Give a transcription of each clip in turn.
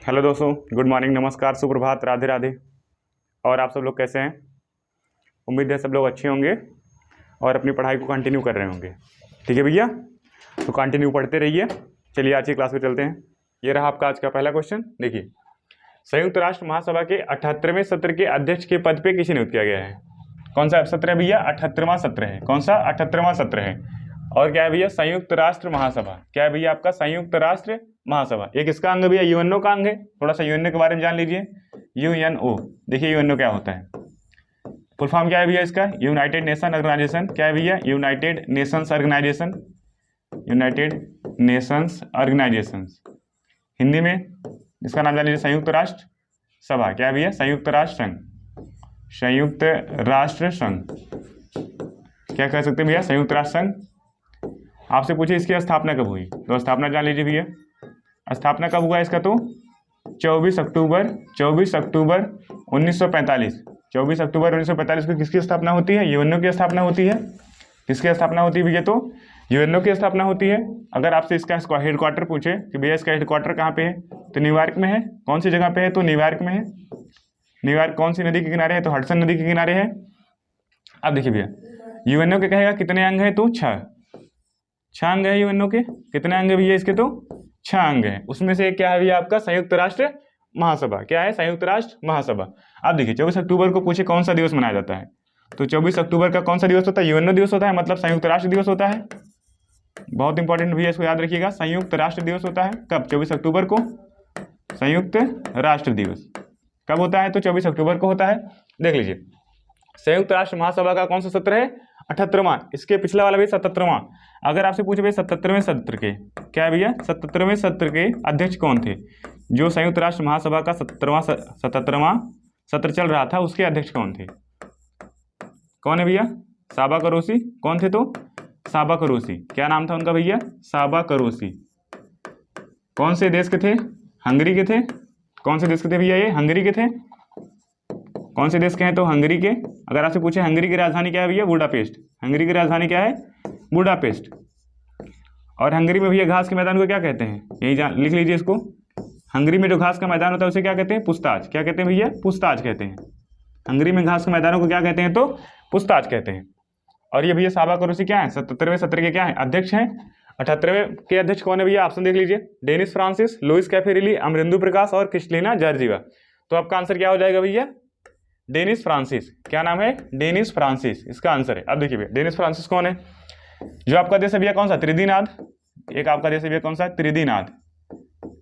Hello दोस्तों, good morning, नमस्कार, सुप्रभात, राधे राधे। और आप सब लोग कैसे हैं? उम्मीद है सब लोग अच्छे होंगे और अपनी पढ़ाई को कंटिन्यू कर रहे होंगे। ठीक है भैया, तो कंटिन्यू पढ़ते रहिए। चलिए आज की क्लास में चलते हैं। ये रहा आपका आज का पहला क्वेश्चन। देखिए, संयुक्त राष्ट्र महासभा के 78वें सत्र के अध्यक्ष के पद पर किसे नियुक्त किया गया है? कौन सा सत्र है भैया? 78वां सत्र है। कौन सा? 78वां सत्र है। और क्या है भैया? संयुक्त राष्ट्र महासभा। क्या है भैया? आपका संयुक्त राष्ट्र महासभा। एक इसका अंग भैया यूएनओ का अंग है। थोड़ा सा यूएनओ के बारे में जान लीजिए। यूएनओ, देखिए यूएनओ क्या होता है, फुल फॉर्म क्या है भैया इसका? United Nation Organisation. क्या है भैया? United Nations Organisation. United Nations Organisation. Hindi में इसका नाम जान लीजिए संयुक्त राष्ट्र सभा। क्या है भैया? संयुक्त राष्ट्र संघ। संयुक्त राष्ट्र संघ क्या कह सकते हैं भैया? संयुक्त राष्ट्र संघ। आपसे पूछे इसकी स्थापना कब हुई, तो स्थापना जान लीजिए भैया। स्थापना कब हुआ इसका? तो 24 अक्टूबर 1945। 24 अक्टूबर 1945 को किसकी स्थापना होती है? यूएनओ की स्थापना होती है। किसकी स्थापना होती है भैया? तो यूएनओ की स्थापना होती है। अगर आपसे इसका हेडक्वार्टर पूछे कि भैया इसका हेडक्वार्टर कहाँ पे है, तो न्यूयॉर्क में है। कौन सी जगह पे है? तो न्यूयॉर्क में है। न्यूयॉर्क कौन सी नदी के किनारे है? तो हडसन नदी के किनारे है। अब देखिए भैया, यूएनओ के कहेगा कितने अंग है? तो 6 अंग है यूएनओ के। कितने अंग है भैया इसके? तो 6 अंग है। उसमें से क्या है भैया? आपका संयुक्त राष्ट्र महासभा। क्या है? संयुक्त राष्ट्र महासभा। अब देखिए 24 अक्टूबर को पूछे कौन सा दिवस मनाया जाता है, तो 24 अक्टूबर का कौन सा दिवस होता है? यूएनओ दिवस होता है, मतलब संयुक्त राष्ट्र दिवस होता है। बहुत इंपॉर्टेंट भैया, इसको याद रखिएगा। संयुक्त राष्ट्र दिवस होता है कब? 24 अक्टूबर को। संयुक्त राष्ट्र दिवस कब होता है? तो 24 अक्टूबर को होता है। देख लीजिए, संयुक्त राष्ट्र महासभा का कौन सा सत्र है? 78वां। इसके पिछला वाला भी 77वां। अगर आपसे पूछे भाई 77वें सत्र के, क्या है भैया? 77वें सत्र के अध्यक्ष कौन थे? जो संयुक्त राष्ट्र महासभा का 77वां सत्र चल रहा था, उसके अध्यक्ष कौन थे? कौन है भैया? साबा करोसी। कौन थे? तो साबा करोसी। क्या नाम था उनका भैया? साबा करोसी। कौन से देश के थे? हंगरी के थे। कौन से देश के थे भैया? ये हंगरी के थे। कौन से देश के हैं? तो हंगरी के। अगर आपसे पूछे हंगरी की राजधानी क्या है भैया? बुडापेस्ट। हंगरी की राजधानी क्या है? बुडापेस्ट। और हंगरी में भैया घास के मैदान को क्या कहते हैं? यही जान लिख लीजिए इसको। हंगरी में जो घास का मैदान होता है उसे क्या कहते हैं? पुछताछ। क्या कहते हैं भैया? पुछताछ कहते हैं। हंगरी में घास के मैदानों को क्या कहते हैं? तो पुछताछ कहते हैं। और ये भैया साबा करोसी क्या है? 77वें सत्र के क्या है? अध्यक्ष हैं। 78वें के अध्यक्ष कौन है भैया? ऑप्शन देख लीजिए। डेनिस फ्रांसिस, लुइस कैफेरिली, अमरिंदु प्रकाश और क्रिस्टलिना जॉर्जिवा। तो आपका आंसर क्या हो जाएगा भैया? Dennis Francis. क्या नाम है? डेनिस फ्रांसिस इसका आंसर है। अब देखिए भैया, डेनिस फ्रांसिस कौन है? जो आपका देश है भैया कौन सा? त्रिदिनाद। एक आपका देश है भैया कौन सा? त्रिदिनाद।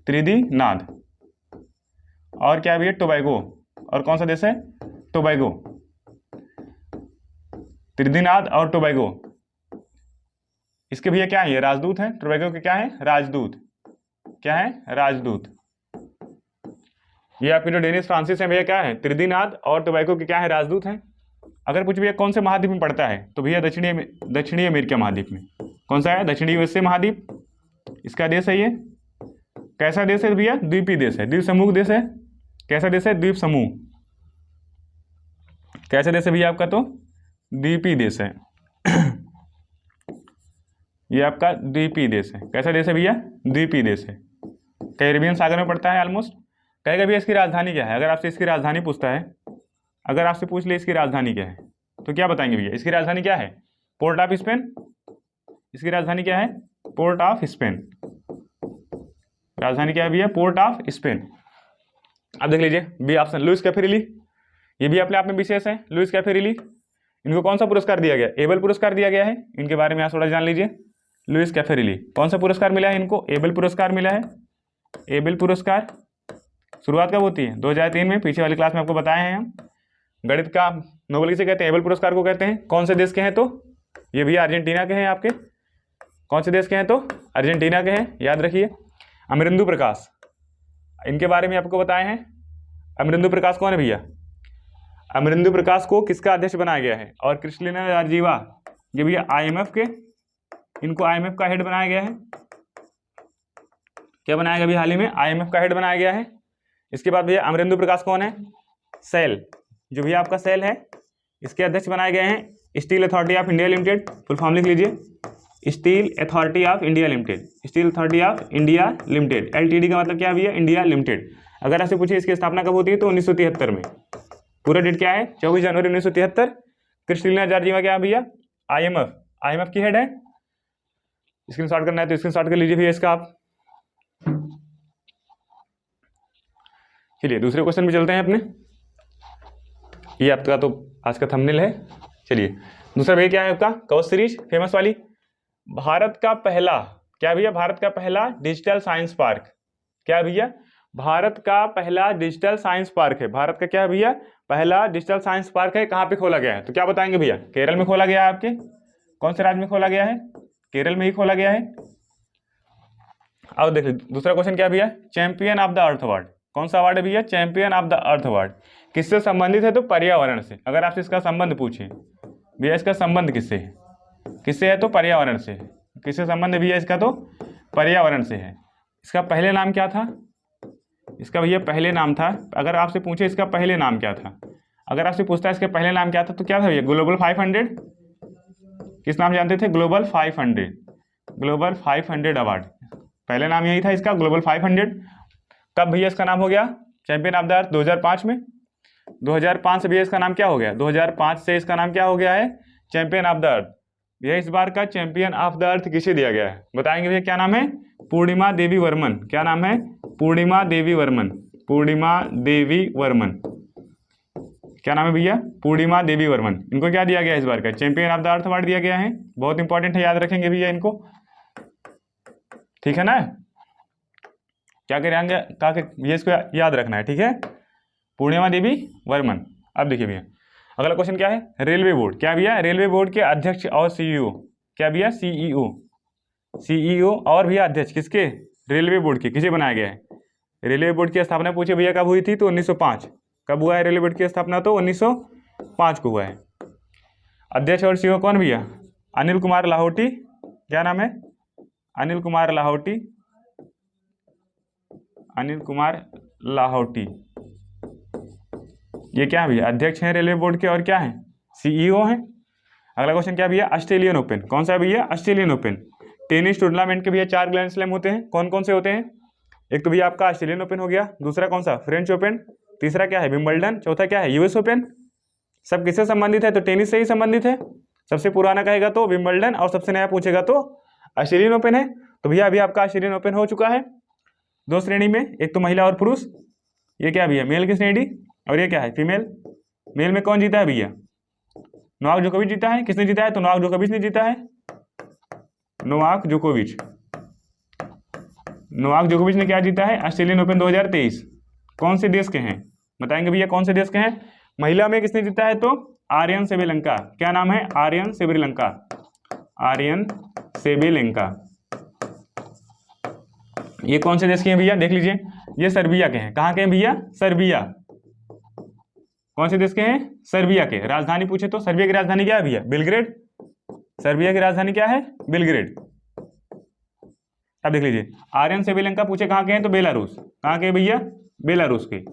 त्रिदिनाद। और क्या है भैया? टोबैगो। और कौन सा देश है? टोबैगो। त्रिदिनाद और टोबैगो, इसके भैया क्या है? ये राजदूत हैं। टोबैगो के क्या है? राजदूत। क्या है? राजदूत। ये आपके जो डेनिस फ्रांसिस हैं भैया क्या है? त्रिदिनाद और टोबैगो के क्या है? राजदूत हैं। अगर पूछ भैया कौन से महाद्वीप में पड़ता है, तो भैया दक्षिणी अमेरिका महाद्वीप में। कौन सा है? दक्षिणी एशिया महाद्वीप इसका देश है ये। कैसा देश है भैया? द्वीपीय देश है, द्वीप समूह देश है। कैसा देश है? द्वीप समूह। कैसा देश है भैया आपका? तो द्वीपीय देश है। ये आपका द्वीपीय देश है। कैसा देश है भैया? द्वीपीय देश है। कैरिबियन सागर में पड़ता है ऑलमोस्ट। कहेगा भैया इसकी राजधानी क्या है? अगर आपसे इसकी राजधानी पूछता है, अगर आपसे पूछ ले इसकी राजधानी क्या है, तो क्या बताएंगे भैया? इसकी राजधानी क्या है? Port of Spain. इसकी राजधानी क्या है? Port of Spain. राजधानी क्या है भैया? Port of Spain. अब देख लीजिए बी ऑप्शन, लुइस कैफेरिली। ये भी अपने आप में विशेष है। लुइस कैफेरिली, इनको कौन सा पुरस्कार दिया गया? एबल पुरस्कार दिया गया है। इनके बारे में आप थोड़ा जान लीजिए। लुइस कैफेरिली कौन सा पुरस्कार मिला है इनको? एबल पुरस्कार मिला है। एबल पुरस्कार शुरुआत कब होती है? 2003 में। पीछे वाली क्लास में आपको बताए हैं हम। गणित का नोबेल किसे कहते हैं? एबल पुरस्कार को कहते हैं। कौन से देश के हैं? तो ये भी अर्जेंटीना के हैं आपके। कौन से देश के हैं? तो अर्जेंटीना के हैं, याद रखिए। अमरिंदु प्रकाश, इनके बारे में आपको बताए हैं। अमरिंदु प्रकाश कौन है भैया? अमरिंदु प्रकाश को किसका अध्यक्ष बनाया गया है? और क्रिस्टलिना जॉर्जिवा, ये भैया IMF के, इनको IMF का हेड बनाया गया है। क्या बनाया गया भैया? हाल ही में IMF का हेड बनाया गया है। इसके बाद भैया अमरिंदु प्रकाश कौन है? सेल, जो भैया आपका सेल है, इसके अध्यक्ष बनाए गए हैं। Steel authority of India limited, full form लिख लीजिए। Steel authority of India limited, steel authority of India limited, LTD का मतलब क्या है भैया, इंडिया लिमिटेड। अगर आपसे पूछे इसकी स्थापना कब होती है तो 1973 में। पूरा डेट क्या है, 24 जनवरी 1973। क्रिस्टलिना जॉर्जिवा क्या है भैया, IMF की हेड है। स्क्रीनशॉट करना है तो स्क्रीनशॉट कर लीजिए भैया इसका आप। चलिए दूसरे क्वेश्चन में चलते हैं अपने। ये आपका तो आज का थंबनेल है। चलिए दूसरा भैया क्या है आपका, कवच सीरीज फेमस वाली। भारत का पहला क्या भैया, भारत का पहला डिजिटल साइंस पार्क क्या भैया, भारत का पहला डिजिटल साइंस पार्क है। भारत का क्या भैया, पहला डिजिटल साइंस पार्क है। कहाँ पे खोला गया है तो क्या बताएंगे भैया, केरल में खोला गया है। आपके कौन से राज्य में खोला गया है, केरल में ही खोला गया है। अब देखिए दूसरा क्वेश्चन क्या भैया, champion of the earth award, कौन सा अवार्ड है भैया, champion of the earth award. किससे संबंधित है तो पर्यावरण से। अगर आपसे इसका संबंध पूछे भैया, इसका संबंध किससे है, किससे है तो पर्यावरण से है। किससे संबंध है भैया इसका तो पर्यावरण से है। इसका पहले नाम क्या था, इसका भैया पहले नाम था। अगर आपसे पूछे इसका पहले नाम क्या था, अगर आपसे पूछता है इसके पहले नाम क्या था तो क्या था भैया, ग्लोबल 500। किस नाम जानते थे, ग्लोबल 500, ग्लोबल 500 अवार्ड। पहले नाम यही था इसका, ग्लोबल 500। कब भैया इसका नाम हो गया चैंपियन ऑफ द अर्थ, 2005 में। 2005 से भैया इसका नाम क्या हो गया, 2005 से इसका नाम क्या हो गया है, चैंपियन ऑफ द अर्थ। भैया इस बार का चैंपियन ऑफ द अर्थ किसे दिया गया है बताएंगे भैया, क्या नाम है, पूर्णिमा देवी वर्मन। क्या नाम है, पूर्णिमा देवी वर्मन, पूर्णिमा देवी वर्मन। क्या नाम है भैया, पूर्णिमा देवी वर्मन। इनको क्या दिया गया है इस बार का, champion of the earth award दिया गया है। बहुत इंपॉर्टेंट है, याद रखेंगे भैया इनको, ठीक है ना। क्या करेंगे ये इसको याद रखना है, ठीक है, पूर्णिमा देवी वर्मन। अब देखिए भैया अगला क्वेश्चन क्या है, रेलवे बोर्ड। क्या भैया, रेलवे बोर्ड के अध्यक्ष और CEO, क्या भैया CEO और भैया अध्यक्ष किसके, रेलवे बोर्ड के, किसे बनाया गया है। रेलवे बोर्ड की स्थापना पूछे भैया कब हुई थी तो 1905। कब हुआ है रेलवे बोर्ड की स्थापना तो 1905 को हुआ है। अध्यक्ष और CEO कौन भैया, अनिल कुमार लाहौटी। क्या नाम है, अनिल कुमार लाहौटी, अनिल कुमार लाहौटी। ये क्या है भैया, अध्यक्ष हैं रेलवे बोर्ड के और क्या है, CEO हैं। अगला क्वेश्चन क्या भैया, ऑस्ट्रेलियन ओपन। कौन सा है भैया, ऑस्ट्रेलियन ओपन। टेनिस टूर्नामेंट के भैया 4 ग्रैंड स्लैम होते हैं, कौन कौन से होते हैं, एक तो भैया आपका ऑस्ट्रेलियन ओपन हो गया, दूसरा कौन सा, फ्रेंच ओपन, तीसरा क्या है विंबलडन, चौथा क्या है US ओपन। सब किससे संबंधित है तो टेनिस से ही संबंधित है। सबसे पुराना कहेगा तो विंबलडन और सबसे नया पूछेगा तो ऑस्ट्रेलियन ओपन है। तो भैया अभी आपका ऑस्ट्रेलियन ओपन हो चुका है 2 श्रेणी में, एक तो महिला और पुरुष। ये क्या भैया, मेल की श्रेणी, और ये क्या है फीमेल। मेल में कौन जीता है भैया, नोवाक जोकोविच जीता है। किसने जीता है तो नोवाक जोकोविच ने जीता है, नोवाक जोकोविच। नोवाक जोकोविच ने क्या जीता है, ऑस्ट्रेलियन ओपन 2023। कौन से देश के हैं बताएंगे भैया, कौन से देश के हैं। महिला में किसने जीता है तो आर्यन सेबेलेंका। क्या नाम है, आर्यन सेबेलेंका, आर्यन सेबेलेंका। ये कौन से देश के हैं भैया, देख लीजिए, ये सर्बिया के हैं। कहाँ के हैं भैया, सर्बिया। कौन से देश के हैं, सर्बिया के। राजधानी पूछे तो सर्बिया की राजधानी क्या है भैया, बेलग्रेड। सर्बिया की राजधानी क्या है, बेलग्रेड। अब देख लीजिए, आर्यन सेबेलेंका पूछे कहाँ के हैं तो बेलारूस। कहाँ के भैया, बेलारूस के।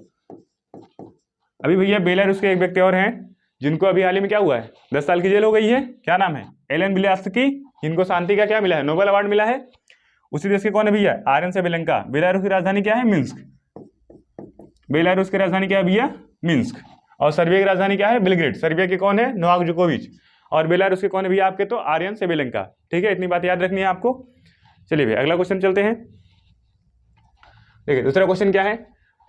अभी भैया बेलारूस के एक व्यक्ति और हैं जिनको अभी हाल ही में क्या हुआ है, 10 साल की जेल हो गई है। क्या नाम है, एलन बिलियात्स्की, जिनको शांति का क्या मिला है, नोबेल अवार्ड मिला है। उसी देश के कौन है भैया, आर्यन सेबेलेंका। बेलारूस की राजधानी क्या है, मिन्स्क। बेलारूस की राजधानी क्या है भैया, मिन्स्क। और सर्बिया की राजधानी क्या है, बेलग्रेड। सर्बिया के कौन है, नोवाक जोकोविच। और बेलारूस के कौन है भैया आपके तो आर्यन सेबेलेंका। ठीक है, इतनी बात याद रखनी है आपको। चलिए भैया अगला क्वेश्चन चलते हैं। देखिए दूसरा क्वेश्चन क्या है,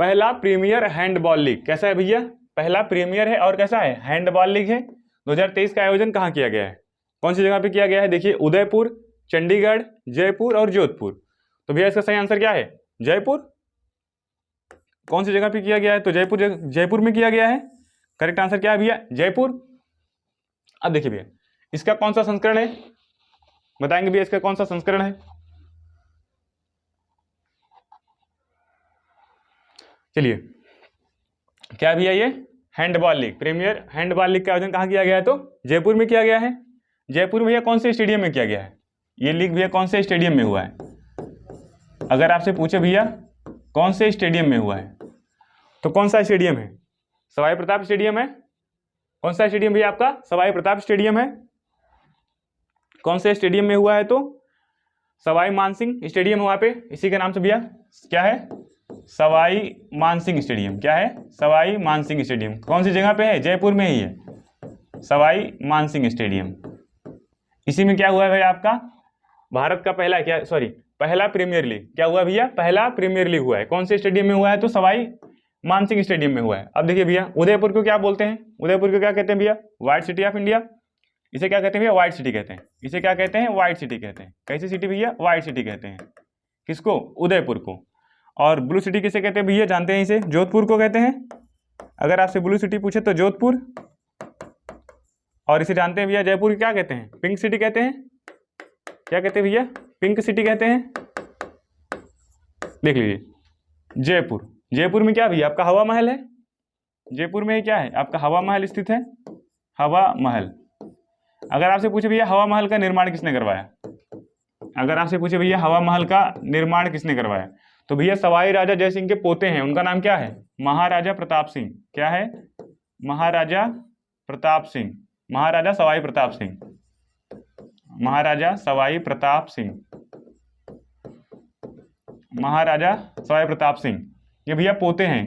पहला प्रीमियर हैंडबॉल लीग कैसा है भैया, पहला प्रीमियर है और कैसा है, हैंडबॉल लीग है। 2023 का आयोजन कहाँ किया गया है, कौन सी जगह पे किया गया है। देखिए उदयपुर, चंडीगढ़, जयपुर और जोधपुर। तो भैया इसका सही आंसर क्या है, जयपुर। कौन सी जगह पे किया गया है तो जयपुर में किया गया है। करेक्ट आंसर क्या है भैया, जयपुर। अब देखिए भैया इसका कौन सा संस्करण है, बताएंगे भैया इसका कौन सा संस्करण है। चलिए क्या भैया, ये handball league, premier handball league का आयोजन कहाँ किया गया है तो जयपुर में किया गया है। जयपुर भैया कौन से स्टेडियम में किया गया है, ये लीग भैया कौन से स्टेडियम में हुआ है। अगर आपसे पूछे भैया कौन से स्टेडियम में हुआ है तो कौन सा स्टेडियम है, सवाई प्रताप स्टेडियम है। कौन सा स्टेडियम भैया आपका, सवाई प्रताप स्टेडियम है। कौन से स्टेडियम में हुआ है? तो सवाई मानसिंह स्टेडियम वहाँ पे, इसी के नाम से भैया क्या है? सवाई मानसिंह स्टेडियम। क्या है? सवाई मानसिंह स्टेडियम। कौन सी जगह पे है? जयपुर में ही है सवाई मानसिंह स्टेडियम। इसी में क्या हुआ है भैया आपका भारत का पहला पहला प्रीमियर लीग क्या हुआ भैया? पहला प्रीमियर लीग हुआ है। कौन से स्टेडियम में हुआ है? तो सवाई मानसिंह स्टेडियम में हुआ है। अब देखिए भैया उदयपुर को क्या बोलते हैं? उदयपुर को क्या कहते हैं भैया? White city of India. इसे क्या कहते हैं भैया? व्हाइट सिटी कहते हैं। इसे क्या कहते हैं? व्हाइट सिटी कहते हैं। कैसी सिटी भैया? व्हाइट सिटी कहते हैं। किसको? उदयपुर को। और ब्लू सिटी किसे कहते हैं भैया? जानते हैं इसे? जोधपुर को कहते हैं। अगर आपसे ब्लू सिटी पूछे तो जोधपुर। और इसे जानते हैं भैया जयपुर क्या कहते हैं? पिंक सिटी कहते हैं। क्या कहते हैं भैया? पिंक सिटी कहते हैं। देख लीजिए जयपुर। जयपुर में क्या भैया? आपका हवा महल है। जयपुर में क्या है? आपका हवा महल स्थित है। हवा महल। अगर आपसे पूछे भैया हवा महल का निर्माण किसने करवाया? अगर आपसे पूछे भैया हवा महल का निर्माण किसने करवाया, तो भैया सवाई राजा जयसिंह के पोते हैं। उनका नाम क्या है? महाराजा प्रताप सिंह। क्या है? महाराजा प्रताप सिंह। महाराजा सवाई प्रताप सिंह। महाराजा सवाई प्रताप सिंह। महाराजा सवाई प्रताप सिंह। ये भैया पोते हैं।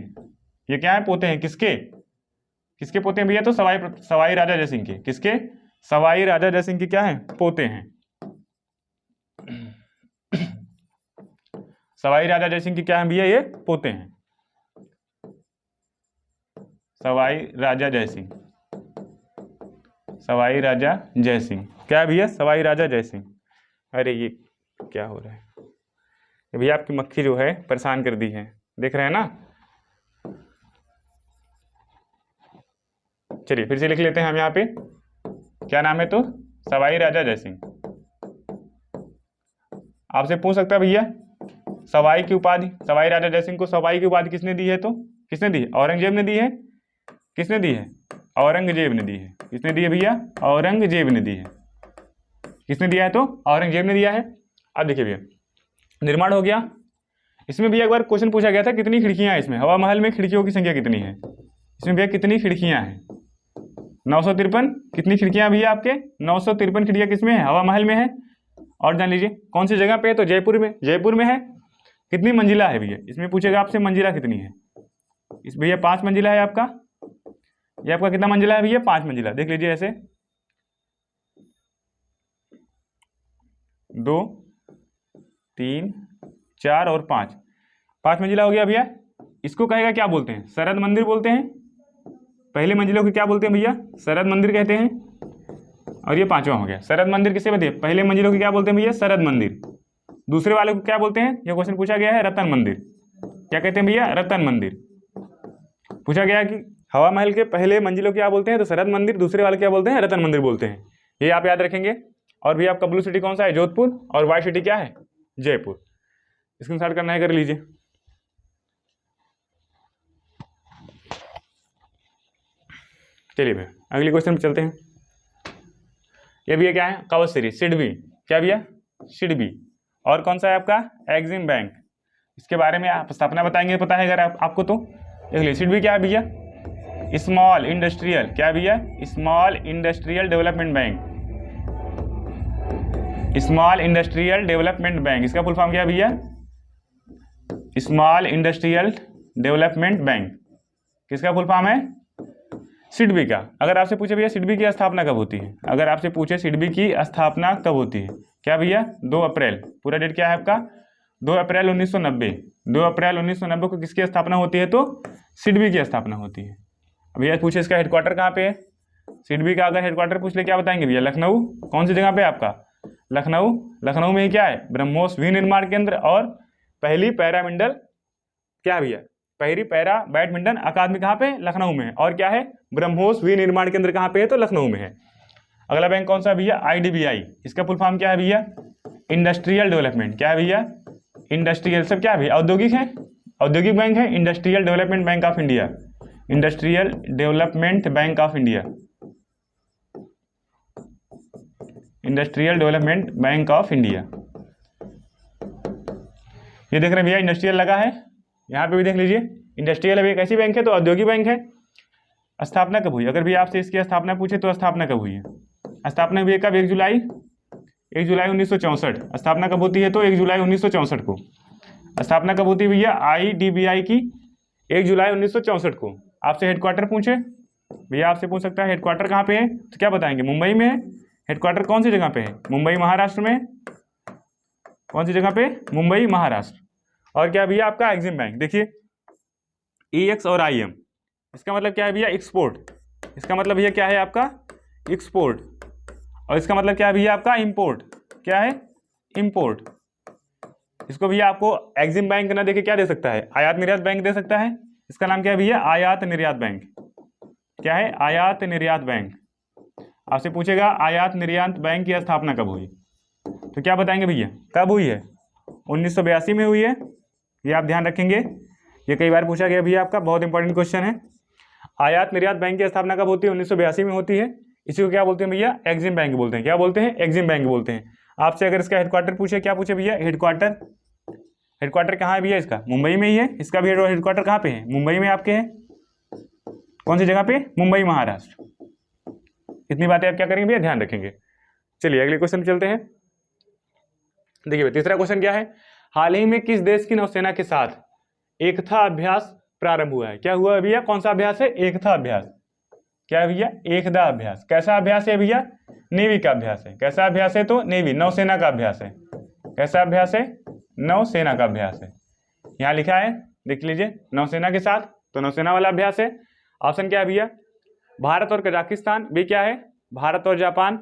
ये क्या है? पोते हैं। किसके? किसके पोते हैं भैया? तो सवाई राजा जयसिंह के। किसके? सवाई राजा जयसिंह के क्या है? पोते हैं। सवाई राजा जयसिंह के क्या है भैया? ये पोते हैं। सवाई राजा जयसिंह। सवाई राजा जयसिंह क्या है भैया? सवाई राजा जयसिंह। अरे ये क्या हो रहा है भैया? आपकी मक्खी जो है परेशान कर दी है, देख रहे हैं ना। चलिए फिर से लिख लेते हैं हम यहाँ पे। क्या नाम है? तो सवाई राजा जयसिंह। आपसे पूछ सकता है भैया सवाई की उपाधि, सवाई राजा जयसिंह को सवाई की उपाधि किसने दी है? तो किसने दी है? औरंगजेब ने दी है। किसने दी है? औरंगजेब ने दी है। किसने दी है भैया? औरंगजेब ने दी है। किसने दिया है? तो औरंगजेब ने दिया है। अब देखिए भैया निर्माण हो गया। इसमें भैया एक बार क्वेश्चन पूछा गया था कितनी खिड़कियां हैं इसमें? हवा महल में खिड़कियों की संख्या कितनी है? इसमें भैया कितनी खिड़कियां हैं? 953। कितनी खिड़कियां भैया आपके? 953 खिड़कियां किसमें है? हवा महल में है। और जान लीजिए कौन सी जगह पे है? तो जयपुर में। जयपुर में है। कितनी मंजिला है भैया? इसमें पूछेगा आपसे मंजिला कितनी है। इस भैया 5 मंजिला है आपका। ये आपका कितना मंजिला है भैया? 5 मंजिला। देख लीजिए ऐसे 2 3 4 और 5 मंजिला हो गया भैया। इसको कहेगा क्या बोलते हैं? शरद मंदिर बोलते हैं। पहले मंजिलों को क्या बोलते हैं भैया? शरद मंदिर कहते हैं। और ये 5वां हो गया। शरद मंदिर किसे बोलते हैं? पहले मंजिलों को क्या बोलते हैं भैया? शरद मंदिर। दूसरे वाले को क्या बोलते हैं? ये क्वेश्चन पूछा गया है रतन मंदिर। क्या कहते हैं भैया? रतन मंदिर। पूछा गया कि हवा महल के पहले मंजिलों को क्या बोलते हैं? तो शरद मंदिर। दूसरे वाले क्या बोलते हैं? रतन मंदिर बोलते हैं। ये आप याद रखेंगे। और भैया आपका ब्लू सिटी कौन सा है? जोधपुर। और व्हाइट सिटी क्या है? जयपुर। स्क्रीनशॉट करना है कर लीजिए। चलिए भैया अगले क्वेश्चन पे चलते हैं। ये भैया क्या है? कवच सिडबी। क्या भैया? सिडबी। और कौन सा है आपका? Exim bank. इसके बारे में आप स्थापना बताएंगे, पता है अगर आपको तो देख लीजिए। सिडबी क्या है भैया? Small industrial. क्या भैया? Small industrial development bank. Small industrial development bank. इसका फुल फॉर्म क्या है भैया? Small industrial development bank. किसका फुल फॉर्म है? सिडबी का। अगर आपसे पूछे भैया सिडबी की स्थापना कब होती है? अगर आपसे पूछे सिडबी की स्थापना कब होती है? क्या भैया? 2 अप्रैल। पूरा डेट क्या है आपका? 2 अप्रैल 1990। 2 अप्रैल 1990 को किसकी स्थापना होती है? तो सिडबी की स्थापना होती है। अब भैया पूछे इसका हेडक्वार्टर कहाँ पे है? सिडबी का अगर हेडक्वार्टर पूछ ले क्या बताएंगे भैया? लखनऊ। कौन सी जगह पे आपका? लखनऊ। लखनऊ में ही क्या है? ब्रह्मोस विनिर्माण केंद्र और पहली पैरामिंडल क्या है भैया? पहली पैरा बैडमिंटन अकादमी कहाँ पे? लखनऊ में है। और क्या है? ब्रह्मोस विनिर्माण केंद्र कहाँ पे है? तो लखनऊ में है। अगला बैंक कौन सा भैया? IDBI। इसका फुल फॉर्म क्या है भैया? Industrial development. क्या है भैया? इंडस्ट्रियल। सब क्या है भैया? औद्योगिक है। औद्योगिक बैंक है। Industrial development bank of India. Industrial development bank of India. Industrial development bank of India. ये देख रहे हैं भैया इंडस्ट्रियल लगा है। यहाँ पे भी देख लीजिए इंडस्ट्रियल है। कैसी बैंक है? तो औद्योगिक बैंक है। स्थापना कब हुई? अगर भी आपसे इसकी स्थापना पूछे तो स्थापना कब हुई है? स्थापना हुई कब? 1 जुलाई 1 जुलाई 1964। स्थापना कब होती है? तो 1 जुलाई 1964 को। स्थापना कब होती है भैया? IDBI की 1 जुलाई 1964 को। आपसे हेडक्वार्टर पूछे भैया, आपसे पूछ सकता है हेडक्वार्टर कहाँ पे है, तो क्या बताएंगे? मुंबई में है। हेडक्वार्टर कौन सी जगह पे है? मुंबई महाराष्ट्र में। कौन सी जगह पे? मुंबई महाराष्ट्र। और क्या भैया? आपका एग्जिम बैंक। देखिए EX और IM, इसका मतलब क्या है भैया? एक्सपोर्ट। इसका मतलब भैया क्या है आपका? एक्सपोर्ट। और इसका मतलब क्या है भैया? आपका इंपोर्ट। क्या है? इंपोर्ट। इसको भैया आपको एग्जिम बैंक ना देके क्या दे सकता है? आयात निर्यात बैंक दे सकता है। इसका नाम क्या है भैया? आयात निर्यात बैंक। क्या है? आयात निर्यात बैंक। आपसे पूछेगा आयात निर्यात बैंक की स्थापना कब हुई, तो क्या बताएंगे भैया? कब हुई है? 1982 में हुई है। ये आप ध्यान रखेंगे, ये कई बार पूछा गया भैया आपका, बहुत इंपॉर्टेंट क्वेश्चन है। आयात निर्यात बैंक की स्थापना कब होती है? 1982 में होती है। इसी को क्या बोलते हैं भैया? एग्जिम बैंक बोलते हैं। क्या बोलते हैं? एग्जिम बैंक बोलते हैं। आपसे अगर इसका हेडक्वार्टर पूछे, क्या पूछे भैया? हेडक्वार्टर। हेडक्वार्टर कहाँ है भैया इसका? मुंबई में ही है। इसका भी हेडक्वार्टर कहाँ पे है? मुंबई में आपके है। कौन सी जगह पे? मुंबई महाराष्ट्र। इतनी बातें आप क्या करेंगे भैया? ध्यान रखेंगे। चलिए अगले क्वेश्चन पे चलते हैं। देखिए तीसरा क्वेश्चन क्या है? हाल ही में किस देश की नौसेना के साथ एकता अभ्यास प्रारंभ हुआ है? क्या हुआ भैया? कौन सा अभ्यास है? एकता अभ्यास। क्या है भैया? एकता अभ्यास। कैसा अभ्यास है भैया? नेवी का अभ्यास है। कैसा अभ्यास है? तो नेवी, नौसेना का अभ्यास है। कैसा अभ्यास है? नौसेना का अभ्यास है। यहाँ लिखा है, देख लीजिए, नौसेना के साथ, तो नौसेना वाला अभ्यास है। ऑप्शन क्या है भैया? भारत और कजाकिस्तान। बी क्या है? भारत और जापान।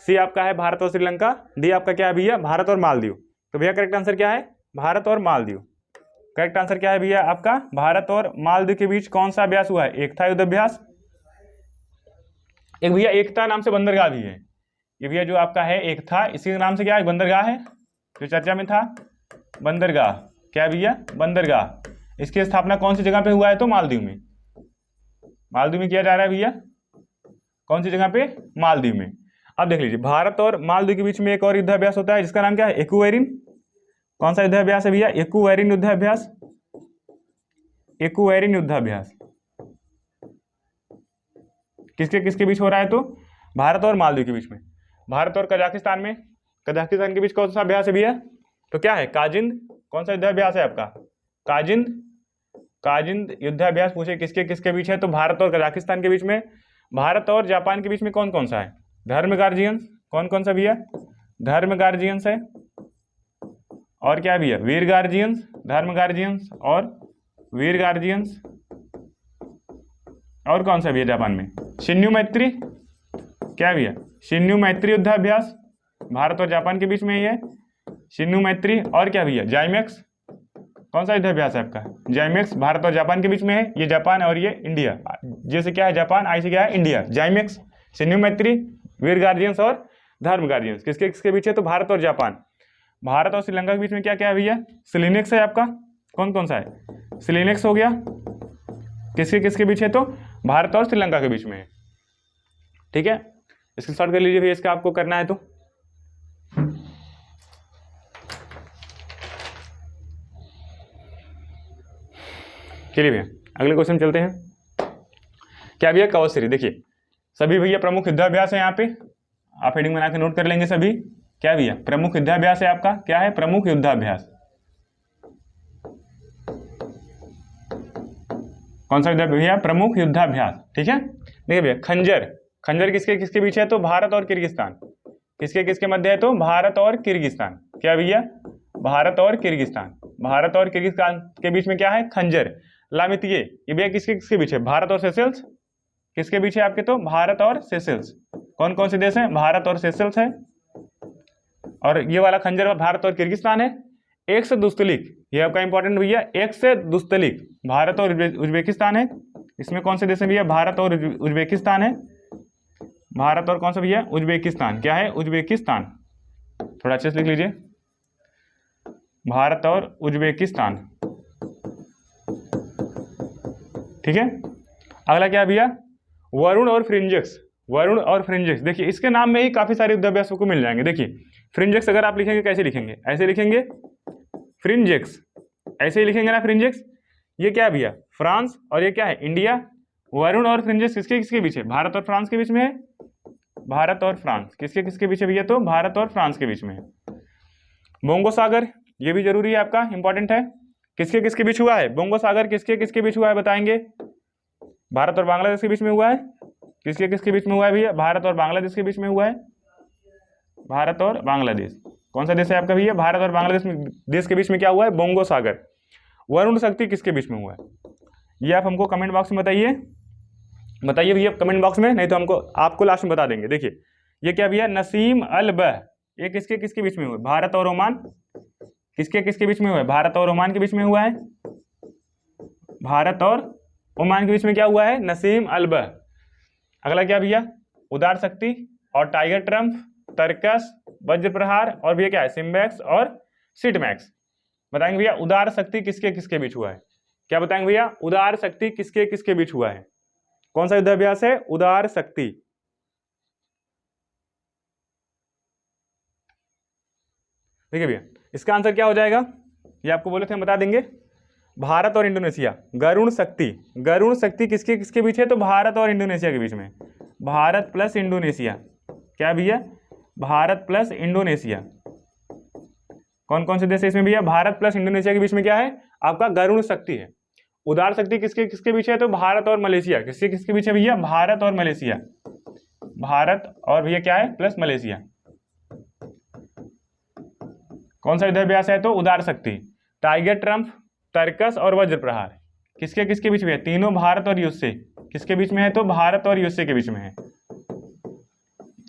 सी आपका है भारत और श्रीलंका। डी आपका क्या है भैया? भारत और मालदीव। तो भैया करेक्ट आंसर क्या है? भारत और मालदीव। करेक्ट आंसर क्या है भैया आपका? भारत और मालदीव के बीच कौन सा अभ्यास हुआ है? एकता युद्ध अभ्यास। एक भैया एकता नाम से बंदरगाह भी है। ये भैया जो आपका है एकता, इसी नाम से क्या है? बंदरगाह है, जो चर्चा में था, बंदरगाह। क्या भैया? बंदरगाह। इसकी स्थापना कौन सी जगह पे हुआ है? तो मालदीव में। मालदीव में किया जा रहा है भैया। कौन सी जगह पे? मालदीव में। अब देख लीजिए, भारत और मालदीव के बीच में एक और युद्धाभ्यास होता है, जिसका नाम क्या है? एक्वेरिन। कौन सा युद्धाभ्यास है भैया? एक्वेरिन युद्धाभ्यास। एक्वेरिन युद्धाभ्यास किसके किसके बीच हो रहा है? तो भारत और मालदीव के बीच में। भारत और कजाकिस्तान में, कजाकिस्तान के बीच कौन सा अभ्यास है भैया? तो क्या है? काजिंद। कौन सा युद्धाभ्यास है आपका? काजिंद। काजिंद युद्धाभ्यास पूछे किसके किसके बीच है? तो भारत और कजाकिस्तान के बीच में। भारत और जापान के बीच में कौन कौन सा है? धर्म गार्जियंस। कौन कौन सा भैया? धर्म गार्जियंस है। और क्या भैया? वीर गार्जियंस। धर्म गार्जियंस और वीर गार्जियंस। और कौन सा भैया जापान में? शिन्यू मैत्री। क्या भैया? शिन्यू मैत्री युद्धाभ्यास भारत और जापान के बीच में ही है, शिन्यू मैत्री। और क्या भैया? जाइमेक्स। कौन सा युद्धाभ्यास है आपका? जाइमेक्स भारत और जापान के बीच में है। ये जापान और ये इंडिया, जैसे क्या है जापान, आई से क्या है इंडिया। जाइमेक्स, शिन्यू मैत्री, वीर गार्जियंस और धर्म गार्जियंस किसके किसके बीच है? तो भारत और जापान। भारत और श्रीलंका के बीच में क्या क्या है भैया? सिलिनेक्स है आपका। कौन कौन सा है? सिलिनेक्स हो गया। किसके किसके बीच है? तो भारत और श्रीलंका के बीच में है। ठीक है, स्क्रीनशॉट कर लीजिए भैया, इसका आपको करना है तो। चलिए भैया अगले क्वेश्चन चलते हैं। क्या भैया? कवचश्री। देखिए सभी भैया प्रमुख युद्धाभ्यास है यहाँ पे, आप हेडिंग बना के नोट कर लेंगे सभी। क्या भैया? प्रमुख युद्धाभ्यास है आपका। क्या है? प्रमुख युद्धाभ्यास। कौन सा युद्धाभ्यास भैया? प्रमुख युद्धाभ्यास। ठीक है, देखिए भैया खंजर। खंजर किसके किसके बीच है? तो भारत और किर्गिस्तान। किसके किसके मध्य है? तो भारत और किर्गिस्तान। क्या भैया? भारत और किर्गिस्तान। भारत और किर्गिस्तान के बीच में क्या है? खंजर। लामितिये, ये भैया किसके किसके बीच है? भारत और सेशल्स। किसके बीच है आपके? तो भारत और सेशल्स। कौन कौन से देश हैं? भारत और सेशल्स है। और ये वाला खंजर भारत और किर्गिस्तान है। एक से दुस्तलिक, ये आपका इंपॉर्टेंट भैया, एक से दुस्तलिक भारत और उज्बेकिस्तान है। इसमें कौन से देश है भैया? भारत और उज्बेकिस्तान है। भारत और कौन सा भैया? उज्बेकिस्तान। क्या है? उज्बेकिस्तान। थोड़ा अच्छे से लिख लीजिए, भारत और उज्बेकिस्तान। ठीक है, अगला क्या भैया? वरुण और फ्रिंजेक्स। वरुण और फ्रिंजेक्स, देखिए इसके नाम में ही काफी सारे युद्धाभ्यासों को मिल जाएंगे। देखिए फ्रिंजेक्स अगर आप लिखेंगे कैसे लिखेंगे? ऐसे लिखेंगे फ्रिंजेक्स, ऐसे ही लिखेंगे ना फ्रिंजेक्स। ये क्या है भैया? फ्रांस, और ये क्या है? इंडिया। वरुण और फ्रिंजेक्स किसके किसके बीच है? भारत और फ्रांस के बीच में है। भारत और फ्रांस, किसके किसके बीच है भैया? तो भारत और फ्रांस के बीच में है। बोंगो सागर, ये भी जरूरी है आपका, इंपॉर्टेंट है। किसके किसके बीच हुआ है? बोंगो सागर किसके किसके बीच हुआ है बताएंगे? भारत और बांग्लादेश के बीच में हुआ है। किसके किसके बीच में हुआ है भैया? भारत और बांग्लादेश के बीच में हुआ है। भारत और बांग्लादेश, कौन सा देश है आपका भैया? भारत और बांग्लादेश में देश के बीच में क्या हुआ है? बोंगो सागर। वरुण शक्ति किसके बीच में हुआ है? ये आप हमको कमेंट बॉक्स में बताइए, बताइए भैया कमेंट बॉक्स में, नहीं तो हमको आपको लास्ट में बता देंगे। देखिए ये क्या भैया? नसीम अल बह, ये किसके किसके बीच में हुआ है? भारत और ओमान, किसके किसके बीच में हुआ है? भारत और ओमान के बीच में हुआ है। भारत और ओमान के बीच में क्या हुआ है? नसीम अल बह। अगला क्या भैया? उदार शक्ति और टाइगर ट्रम्प, तरकस, वज्र प्रहार और भैया क्या है? सिम्बैक्स और सिटमैक्स। बताएंगे भैया उदार शक्ति किसके किसके बीच हुआ है? क्या बताएंगे भैया? उदार शक्ति किसके किसके बीच हुआ है? कौन सा युद्धाभ्यास है? उदार शक्ति। ठीक है भैया, इसका आंसर क्या हो जाएगा? ये आपको बोले थे, हम बता देंगे। भारत और इंडोनेशिया, गरुण शक्ति, गरुण शक्ति किसके किसके बीच है? तो भारत और इंडोनेशिया के बीच में। भारत प्लस इंडोनेशिया, क्या भैया? Bharat plus Indonesia. कौन कौन से देश है इसमें भैया? भारत प्लस इंडोनेशिया के बीच में क्या है? आपका गरुण शक्ति है। उदार शक्ति किसके किसके बीच है? तो भारत और मलेशिया, किसके किसके बीच है भैया? भारत और मलेशिया। भारत और भैया क्या है? Plus Malaysia. कौन सा युद्धाभ्यास है? तो उदार शक्ति। टाइगर ट्रम्प, तरकस और वज्र प्रहार किसके किसके बीच में है? तीनों भारत और यूएसए, किसके बीच में है? तो भारत और यूएसए के बीच में है।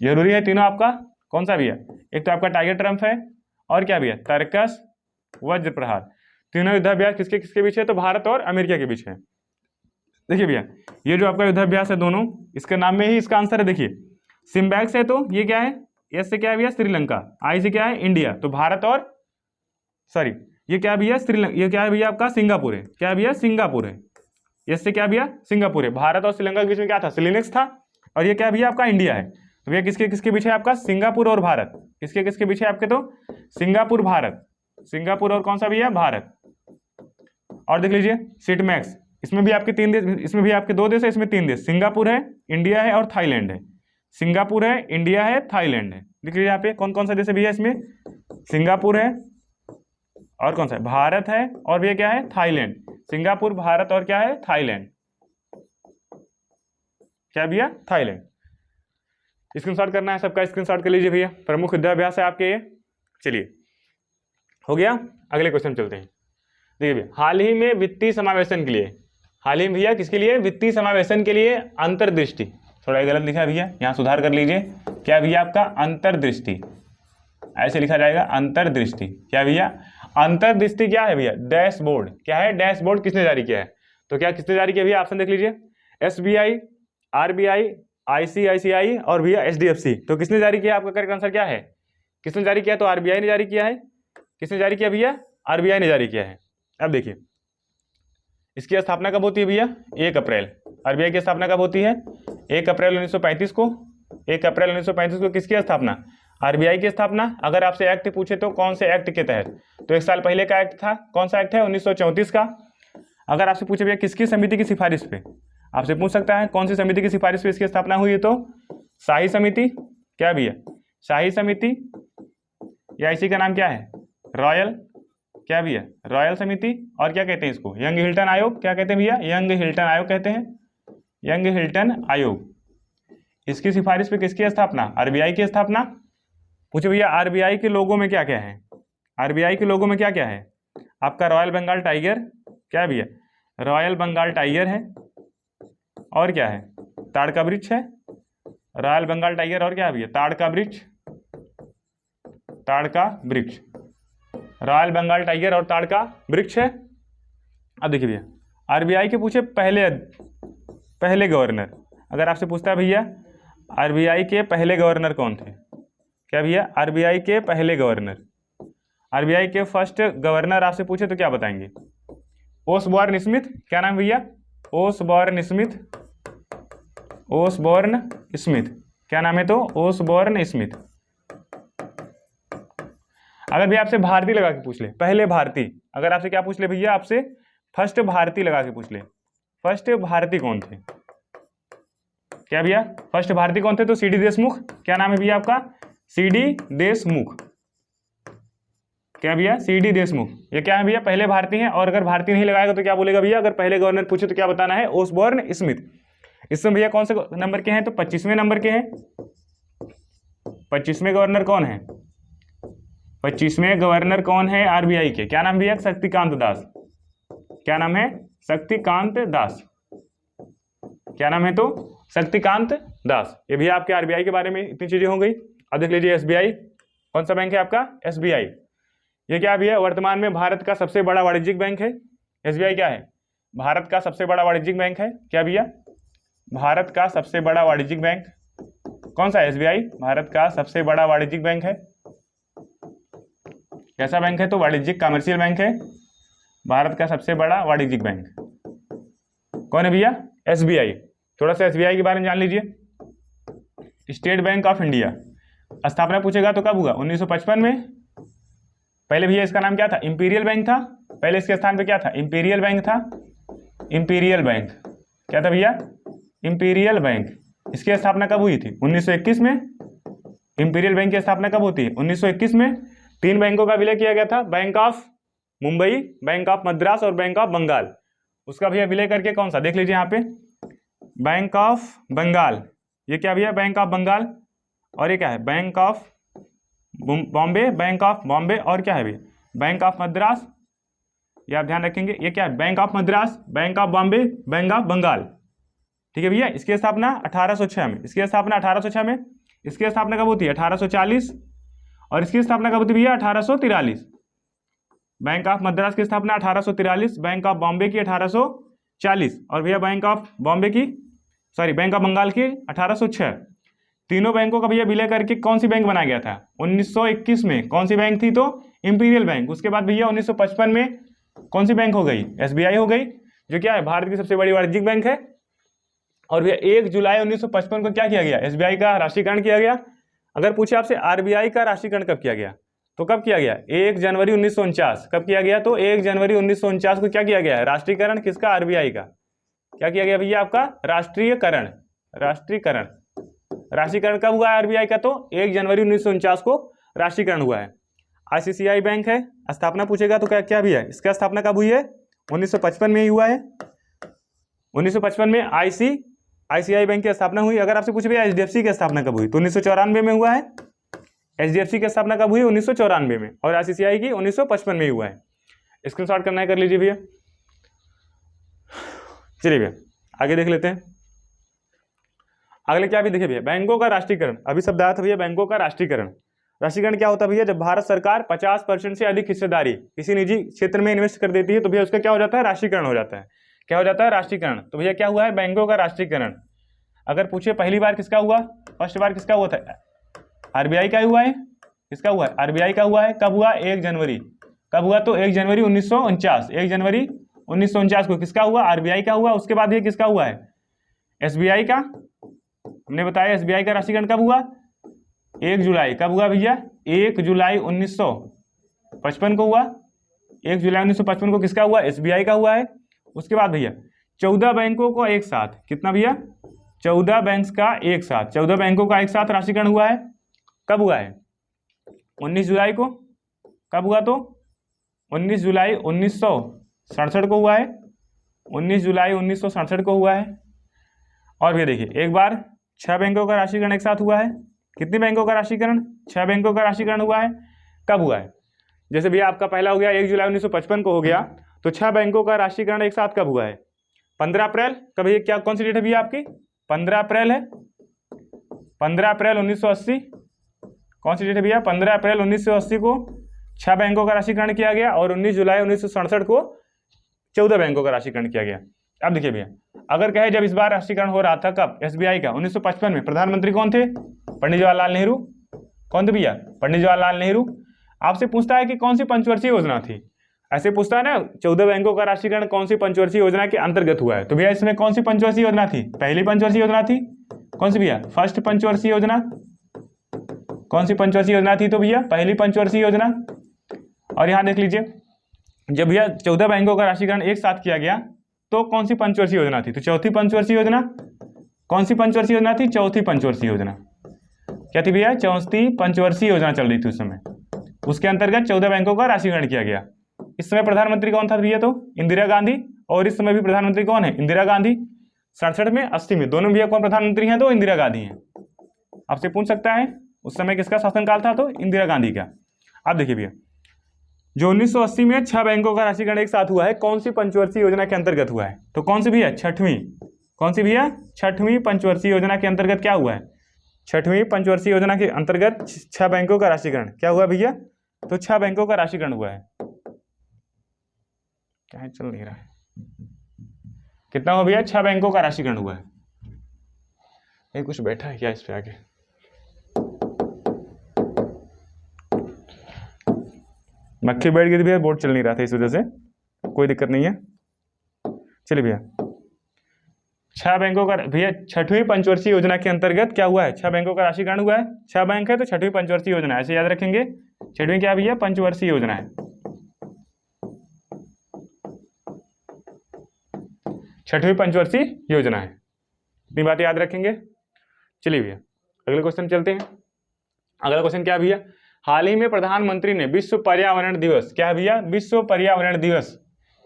जरूरी है तीनों आपका। कौन सा भैया? एक तो आपका टाइगर ट्रम्प है और क्या भैया? तरकस, वज्र प्रहार। तीनों युद्धाभ्यास किसके किसके बीच है? तो भारत और अमेरिका के बीच है। देखिए भैया ये जो आपका युद्धाभ्यास है दोनों, इसके नाम में ही इसका आंसर है। देखिए सिम्बैक्स है तो ये क्या है? एस से क्या है भैया? श्रीलंका। आई से क्या है? इंडिया। तो भारत और सॉरी ये क्या भैया? श्रीलंका। ये क्या है भैया? आपका सिंगापुर है। क्या भैया? सिंगापुर है। एस से क्या भैया? सिंगापुर है। भारत और श्रीलंका के बीच में क्या था? सिलिनेक्स था। और ये क्या भैया? आपका इंडिया है। तो भैया किसके किसके बीच है? आपका सिंगापुर और भारत। किसके किसके बीच है आपके? तो सिंगापुर भारत, सिंगापुर और कौन सा भैया? भारत। और देख लीजिए सिटमैक्स, इसमें भी आपके 3 देश, इसमें भी आपके 2 देश है, इसमें 3 देश, सिंगापुर है, इंडिया है और थाईलैंड है। सिंगापुर है, इंडिया है, थाईलैंड है। देख लीजिए यहाँ पे कौन कौन सा देश है भैया? इसमें सिंगापुर है और कौन सा है? भारत है और भैया क्या है? थाईलैंड। सिंगापुर, भारत और क्या है? थाईलैंड। क्या भैया? थाईलैंड। स्क्रीनशॉट करना है सबका, स्क्रीनशॉट कर लीजिए भैया। प्रमुख युद्धाभ्यास है आपके ये। चलिए हो गया, अगले क्वेश्चन चलते हैं। देखिए भैया हाल ही में वित्तीय समावेशन के लिए, हाल ही में भैया किसके लिए? वित्तीय समावेशन के लिए अंतर्दृष्टि, थोड़ा गलत लिखा है भैया, यहाँ सुधार कर लीजिए। क्या भैया? आपका अंतर्दृष्टि, ऐसे लिखा जाएगा अंतर्दृष्टि। क्या भैया? अंतर्दृष्टि क्या है भैया? डैशबोर्ड। क्या है? डैशबोर्ड किसने जारी किया है? तो क्या किसने जारी किया भैया? ऑप्शन देख लीजिए, SBI, RBI, ICICI और भैया HDFC। तो किसने जारी किया? आपका करेक्ट आंसर क्या है? किसने जारी किया? तो RBI ने जारी किया है। किसने जारी किया भैया? RBI ने जारी किया है। अब देखिए इसकी स्थापना कब होती है भैया? 1 अप्रैल। RBI की स्थापना कब होती है? 1 अप्रैल 1935 को। 1 अप्रैल 1935 को किसकी स्थापना? RBI की स्थापना। अगर आपसे एक्ट पूछे तो कौन से एक्ट के तहत? तो 1 साल पहले का एक्ट था, कौन सा एक्ट है? 1934 का। अगर आपसे पूछे भैया किसकी समिति की सिफारिश पे, आपसे पूछ सकता है कौन सी समिति की सिफारिश पे इसकी स्थापना हुई है? तो शाही समिति। क्या भैया? शाही समिति, या इसी का नाम क्या है? रॉयल। क्या भैया? रॉयल समिति। और क्या कहते हैं इसको? यंग हिल्टन आयोग। क्या कहते हैं भैया? यंग हिल्टन आयोग कहते हैं, यंग हिल्टन आयोग। इसकी सिफारिश पे किसकी स्थापना? RBI की स्थापना। पूछो भैया RBI के लोगों में क्या क्या है? RBI के लोगों में क्या क्या है? आपका रॉयल बंगाल टाइगर। क्या भैया? रॉयल बंगाल टाइगर है और क्या है? ताड़ का वृक्ष है। रॉयल बंगाल टाइगर और क्या है भैया? ताड़ का वृक्ष, ताड़ का वृक्ष। रॉयल बंगाल टाइगर और ताड़ का वृक्ष है। अब देखिए भैया RBI के पूछे पहले गवर्नर, अगर आपसे पूछता है भैया RBI के पहले गवर्नर कौन थे? क्या भैया? RBI के पहले गवर्नर, RBI के फर्स्ट गवर्नर आपसे पूछे तो क्या बताएंगे? Osborne Smith. क्या नाम भैया? Osborne Smith. Osborne Smith. क्या नाम है? तो ओसबॉर्न स्मिथ। अगर भी आपसे भारतीय लगा के पूछ ले, पहले भारतीय, अगर आपसे क्या पूछ ले भैया? आपसे फर्स्ट भारतीय लगा के पूछ ले, फर्स्ट भारतीय कौन थे? क्या भैया, फर्स्ट भारतीय कौन थे? तो सीडी देशमुख। क्या नाम है भैया आपका? सीडी देशमुख। क्या भैया? सीडी देशमुख। ये क्या है भैया? पहले भारतीय हैं। और अगर भारतीय नहीं लगाएगा तो क्या बोलेगा भैया? अगर पहले गवर्नर पूछे तो क्या बताना है? Osborne Smith. इसमें भैया कौन से नंबर के हैं? तो 25वें नंबर के हैं। 25वें गवर्नर कौन है? 25वें गवर्नर कौन है आरबीआई के? क्या नाम भैया? शक्तिकांत दास। क्या नाम है? शक्तिकांत दास। क्या नाम है? तो शक्तिकांत दास। ये भैया आपके आरबीआई के बारे में इतनी चीजें हो गई। अब देख लीजिए एसबीआई। कौन सा बैंक है आपका? एसबीआई। ये क्या भैया? वर्तमान में भारत का सबसे बड़ा वाणिज्यिक बैंक है। एसबीआई क्या है? भारत का सबसे बड़ा वाणिज्यिक बैंक है। क्या भैया? भारत का सबसे बड़ा वाणिज्यिक बैंक कौन सा है? एसबीआई भारत का सबसे बड़ा वाणिज्यिक बैंक है। कैसा बैंक है? तो वाणिज्यिक कमर्शियल बैंक है। भारत का सबसे बड़ा वाणिज्यिक बैंक कौन है भैया? एसबीआई। थोड़ा सा एसबीआई के बारे में जान लीजिए। स्टेट बैंक ऑफ इंडिया स्थापना पूछेगा तो कब हुआ? 1955 में। पहले भैया इसका नाम क्या था? इंपीरियल बैंक था। पहले इसके स्थान पे क्या था? इंपीरियल बैंक था। इंपीरियल बैंक क्या था भैया? Imperial bank. इसकी स्थापना कब हुई थी? 1921 में। इंपीरियल बैंक की स्थापना कब होती है? 1921 में। 3 बैंकों का विलय किया गया था, bank of Mumbai, bank of Madras और बैंक ऑफ बंगाल। उसका भैया विलय करके कौन सा? देख लीजिए यहाँ पे, बैंक ऑफ बंगाल। ये क्या भैया? Bank of Bengal. और ये क्या है? Bank of Bombay, bank of Bombay. और क्या है भैया? Bank of Madras. ये आप ध्यान रखेंगे। ये क्या है? Bank of Madras, bank of Bombay, bank of Bengal. ठीक है भैया। इसकी स्थापना 1806 में। इसकी स्थापना 1806 में। इसकी स्थापना कब होती है? 1840। और इसकी स्थापना कब होती है भैया? 1843। बैंक ऑफ मद्रास की स्थापना 1843, बैंक ऑफ बॉम्बे की 1840 और भैया बैंक ऑफ बॉम्बे की बैंक ऑफ बंगाल की 1806। तीनों बैंकों का भैया विलय करके कौन सी बैंक बनाया गया था? 1921 में। कौन सी बैंक थी? तो इंपीरियल बैंक। उसके बाद भैया 1955 में कौन सी बैंक हो गई? एसबीआई हो गई, जो क्या है? भारत की सबसे बड़ी वाणिज्यिक बैंक है। और भैया 1 जुलाई 1955 को क्या किया गया? एसबीआई का राष्ट्रीयकरण किया गया। अगर पूछे आपसे आरबीआई का राष्ट्रीयकरण कब किया गया, तो कब किया गया? 1 जनवरी 1949। कब किया गया? तो 1 जनवरी 1949 को क्या किया गया है? राष्ट्रीयकरण किसका? आरबीआई का। क्या किया गया भैया? आपका राष्ट्रीयकरण। राष्ट्रीयकरण। राष्ट्रीयकरण कब हुआ है आरबीआई का? तो 1 जनवरी 1949 को राष्ट्रीयकरण हुआ है। आईसीआईसीआई बैंक है, स्थापना पूछेगा तो क्या क्या भी है? इसका स्थापना कब हुई है? 1955 में ही हुआ है। 1955 में आईसीआईसीआई बैंक की स्थापना हुई। अगर आपसे पूछे भैया एचडीएफसी की स्थापना कब हुई, तो 1994 में हुआ है। एचडीएफसी की स्थापना कब हुई? 1994 में। और आईसीआईसीआई की 1955 में ही हुआ है। स्क्रीनशॉट करना है, कर लीजिए भैया। चलिए भैया आगे देख लेते हैं। अगले क्या भी देखिए भैया, बैंकों का राष्ट्रीयकरण। अभी शब्द आया था भैया बैंकों का राष्ट्रीयकरण। राष्ट्रीयकरण क्या होता है भैया? जब भारत सरकार 50% से अधिक हिस्सेदारी किसी निजी क्षेत्र में इन्वेस्ट कर देती है तो भैया उसका क्या हो जाता है? राष्ट्रीयकरण हो जाता है। क्या हो जाता है? राष्ट्रीयकरण। तो भैया क्या हुआ है? बैंकों का राष्ट्रीयकरण। अगर पूछे पहली बार किसका हुआ, फर्स्ट बार किसका हुआ था? आरबीआई का हुआ है। किसका हुआ है? आरबीआई का हुआ है। कब हुआ? 1 जनवरी। कब हुआ? तो 1 जनवरी 1949। 1 जनवरी 1949 को किसका हुआ? आरबीआई का हुआ। उसके बाद ये किसका हुआ है? एसबीआई का। हमने बताया एसबीआई का राष्ट्रीयकरण कब हुआ? 1 जुलाई। कब हुआ भैया? 1 जुलाई 1955 को हुआ। 1 जुलाई 1955 को किसका हुआ? एसबीआई का हुआ है। उसके बाद भैया 14 बैंकों को एक साथ, कितना भैया? 14 बैंक का एक साथ, 14 बैंकों का एक साथ राष्ट्रीयकरण हुआ है। कब हुआ है? 19 जुलाई को। कब हुआ? तो 19 जुलाई 1967 को हुआ है। 19 जुलाई 1967 को हुआ है। और भैया देखिए एक बार 6 बैंकों का राष्ट्रीयकरण एक साथ हुआ है। कितने बैंकों का राष्ट्रीयकरण? 6 बैंकों का राष्ट्रीयकरण हुआ है। कब हुआ है? जैसे भैया आपका पहला हो गया 1 जुलाई 1955 को हो गया, तो 6 बैंकों का राष्ट्रीयकरण एक साथ कब हुआ है? 15 अप्रैल। कब भैया? क्या कौन सी डेट है भैया आपकी? 15 अप्रैल है। 15 अप्रैल 1980। कौन सी डेट है भैया? 15 अप्रैल 1980 को 6 बैंकों का राष्ट्रीयकरण किया गया और 19 जुलाई 1967 को 14 बैंकों का राष्ट्रीयकरण किया गया। अब देखिए भैया अगर कहे जब इस बार राष्ट्रीयकरण हो रहा था कब? एसबीआई का 1955 में। प्रधानमंत्री कौन थे? पंडित जवाहरलाल नेहरू। कौन थे भैया? पंडित जवाहरलाल नेहरू। आपसे पूछता है कि कौन सी पंचवर्षीय योजना थी, ऐसे पूछता है ना 14 बैंकों का राष्ट्रीयकरण कौन सी पंचवर्षीय योजना के अंतर्गत हुआ है, तो भैया इसमें कौन सी पंचवर्षीय योजना थी? पहली पंचवर्षीय योजना थी। कौन सी भैया? फर्स्ट पंचवर्षीय योजना। कौन सी पंचवर्षीय योजना थी? तो भैया पहली पंचवर्षीय योजना। और यहाँ देख लीजिए जब भैया 14 बैंकों का राष्ट्रीयकरण एक साथ किया गया तो कौन सी पंचवर्षीय योजना थी? तो चौथी पंचवर्षीय योजना। कौन सी पंचवर्षीय योजना थी? चौथी पंचवर्षीय योजना। क्या थी भैया? चौथी पंचवर्षीय योजना चल रही थी उस समय। उसके अंतर्गत 14 बैंकों का राशिकरण किया गया। इस समय प्रधानमंत्री कौन था भैया? तो इंदिरा गांधी। और इस समय भी प्रधानमंत्री कौन है? इंदिरा गांधी। 67 में 80 में दोनों भैया कौन प्रधानमंत्री हैं? तो इंदिरा गांधी हैं। आपसे पूछ सकता है उस समय किसका शासनकाल था? तो इंदिरा गांधी का। अब देखिए भैया, जो 1980 में 6 बैंकों का राशिकरण एक साथ हुआ है, कौन सी पंचवर्षीय योजना के अंतर्गत हुआ है? तो कौन सी भैया? छठवीं। कौन सी भैया? छठवीं पंचवर्षीय योजना के अंतर्गत क्या हुआ है? छठवीं पंचवर्षीय योजना के अंतर्गत 6 बैंकों का राशिकरण क्या हुआ भैया? तो 6 बैंकों का राशिकरण हुआ है। क्या है? चल नहीं रहा है। कितना हुआ भैया? 6 बैंकों का राशिकरण हुआ है। ये कुछ बैठा है क्या इस पे आगे? मक्खी बैठ गई थी भैया, बोर्ड चल नहीं रहा था इस वजह से, कोई दिक्कत नहीं है। चलिए भैया, 6 बैंकों का भैया छठवीं पंचवर्षीय योजना के अंतर्गत क्या हुआ है? 6 बैंकों का राशिकरण हुआ है। 6 बैंक है तो छठवीं पंचवर्षीय योजना, ऐसे याद रखेंगे। छठवीं क्या भैया? पंचवर्षीय योजना है। छठवीं पंचवर्षीय योजना है, इतनी बातें याद रखेंगे। चलिए भैया अगले क्वेश्चन चलते हैं। अगला क्वेश्चन क्या भैया? हाल ही में प्रधानमंत्री ने विश्व पर्यावरण दिवस, क्या भैया? विश्व पर्यावरण दिवस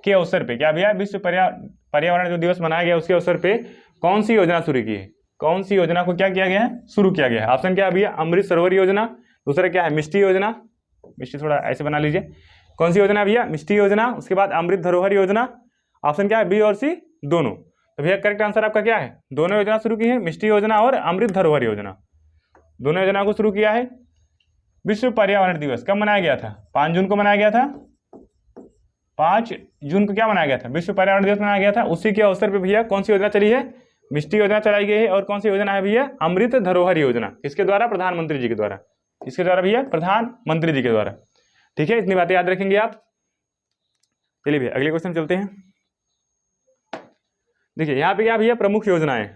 के अवसर पे, क्या भैया? विश्व पर्यावरण जो दिवस मनाया गया उसके अवसर पे कौन सी योजना शुरू की है? कौन सी योजना को क्या किया गया है? शुरू किया गया है। ऑप्शन क्या है भैया? अमृत सरोवर योजना। दूसरा क्या है? मिष्टी योजना। मिष्टी थोड़ा ऐसे बना लीजिए। कौन सी योजना भैया? मिष्टी योजना। उसके बाद अमृत धरोहर योजना। ऑप्शन क्या है? बी और सी दोनों। तो भैया करेक्ट आंसर आपका क्या है? दोनों योजना शुरू की है, मिष्टी योजना और अमृत धरोहर योजना, दोनों योजना को शुरू किया है। विश्व पर्यावरण दिवस कब मनाया गया था? 5 जून को मनाया गया था। 5 जून को क्या मनाया गया था? विश्व पर्यावरण दिवस मनाया गया था। उसी के अवसर पर भैया कौन सी योजना चली है? मिष्टी योजना चलाई गई है। और कौन सी योजना है भैया? अमृत धरोहर योजना। किसके द्वारा? प्रधानमंत्री जी के द्वारा। किसके द्वारा भैया? प्रधानमंत्री जी के द्वारा। ठीक है, इतनी बातें याद रखेंगे आप। चलिए भैया अगले क्वेश्चन चलते हैं। देखिए यहाँ पे क्या भैया? प्रमुख योजनाएं,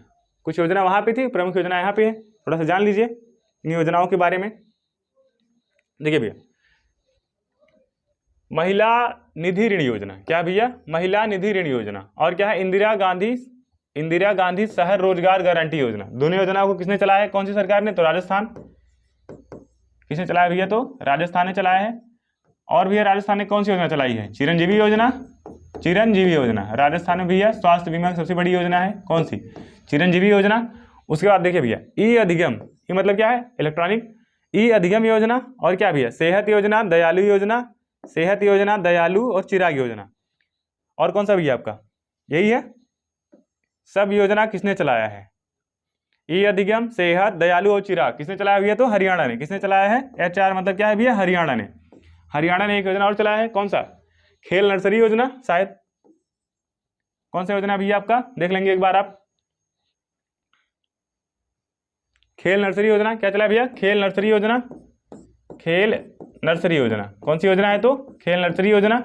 कुछ योजना वहां पे थी, प्रमुख योजना यहाँ पे है। थोड़ा सा जान लीजिए इन योजनाओं के बारे में। देखिए भैया, महिला निधि ऋण योजना, क्या भैया? महिला निधि ऋण योजना। और क्या है? इंदिरा गांधी शहर रोजगार गारंटी योजना। दोनों योजनाओं को किसने चलाया है? कौन सी सरकार ने? तो राजस्थान। किसने चलाया भैया? तो राजस्थान ने चलाया है। और भैया राजस्थान ने कौन सी योजना चलाई है? चिरंजीवी योजना। चिरंजीवी योजना राजस्थान में भैया स्वास्थ्य बीमा की सबसे बड़ी योजना है। कौन सी? चिरंजीवी योजना। उसके बाद देखिए भैया ई अधिगम, ये मतलब क्या है? इलेक्ट्रॉनिक ई अधिगम योजना। और क्या भैया? सेहत योजना, दयालु योजना, सेहत योजना, दयालु और चिराग योजना। और कौन सा भैया आपका? यही है। सब योजना किसने चलाया है? ई अधिगम, सेहत, दयालु और चिराग किसने चलाया भैया? तो हरियाणा ने। किसने चलाया है? HR मतलब क्या है भैया? हरियाणा ने। हरियाणा ने एक योजना और चलाया है। कौन सा? खेल नर्सरी योजना शायद। कौन सा योजना भैया आपका? देख लेंगे एक बार आप। खेल नर्सरी योजना क्या चला भैया? खेल नर्सरी योजना। खेल नर्सरी योजना कौन सी योजना है? तो खेल नर्सरी योजना।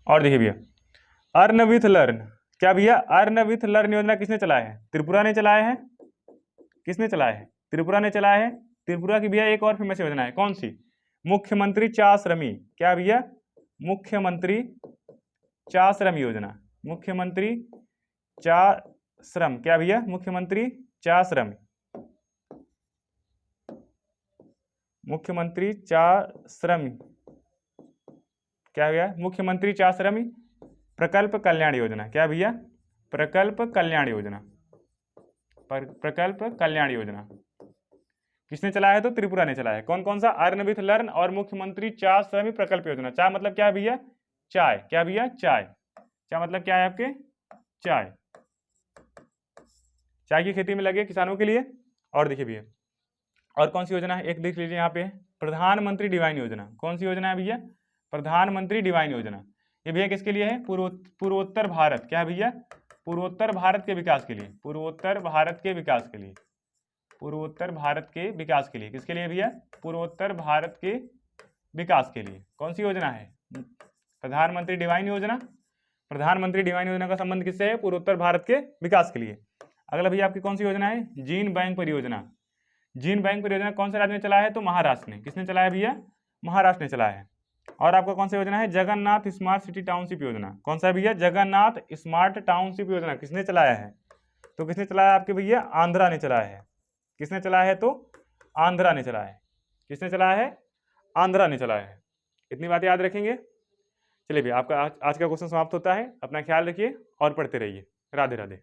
और देखिए भैया अर्न विथ लर्न, क्या भैया? अर्न विथ लर्न योजना किसने चलाया है? त्रिपुरा ने चलाया है। किसने चलाया है? त्रिपुरा ने चलाया है। त्रिपुरा की भैया एक और फेमस योजना है। कौन सी? मुख्यमंत्री चाश्रमी, क्या भैया? मुख्यमंत्री चाश्रम योजना। मुख्यमंत्री चाश्रम, क्या भैया? मुख्यमंत्री चाश्रम। मुख्यमंत्री चाश्रम क्या भैया? मुख्यमंत्री चाश्रम प्रकल्प कल्याण योजना। क्या भैया? प्रकल्प कल्याण योजना। प्रकल्प कल्याण योजना किसने चलाया है? तो त्रिपुरा ने चलाया है। कौन कौन सा? अर्न विथ लर्न और मुख्यमंत्री चाय श्रमिक प्रकल्प योजना। चाय मतलब क्या है भैया? चाय। क्या भैया? चाय। चाय मतलब क्या है आपके? चाय। चाय की खेती में लगे किसानों के लिए। और देखिए भैया और कौन सी योजना है? एक देख लीजिए यहाँ पे, प्रधानमंत्री डिवाइन योजना। कौन सी योजना है भैया? प्रधानमंत्री डिवाइन योजना। ये भैया किसके लिए है? पूर्वोत्तर भारत। क्या है भैया? पूर्वोत्तर भारत के विकास के लिए। पूर्वोत्तर भारत के विकास के लिए। पूर्वोत्तर भारत के विकास के लिए। किसके लिए भैया? पूर्वोत्तर भारत के विकास के लिए। कौन सी योजना है? प्रधानमंत्री डिवाइन योजना। प्रधानमंत्री डिवाइन योजना का संबंध किससे है? पूर्वोत्तर भारत के विकास के लिए। अगला भैया आपकी कौन सी योजना है? जीन बैंक परियोजना। जीन बैंक परियोजना कौन से राज्य ने चलाया है? तो महाराष्ट्र ने। किसने चलाया भैया? महाराष्ट्र ने चलाया है। और आपका कौन सा योजना है? जगन्नाथ स्मार्ट सिटी टाउनशिप योजना। कौन सा भैया? जगन्नाथ स्मार्ट टाउनशिप योजना किसने चलाया है? तो किसने चलाया आपके भैया? आंध्रा ने चलाया है। किसने चलाया है? तो आंध्रा ने चलाया है। किसने चलाया है? आंध्रा ने चलाया है। इतनी बात याद रखेंगे। चलिए भैया, आपका आज का क्वेश्चन समाप्त होता है। अपना ख्याल रखिए और पढ़ते रहिए। राधे राधे।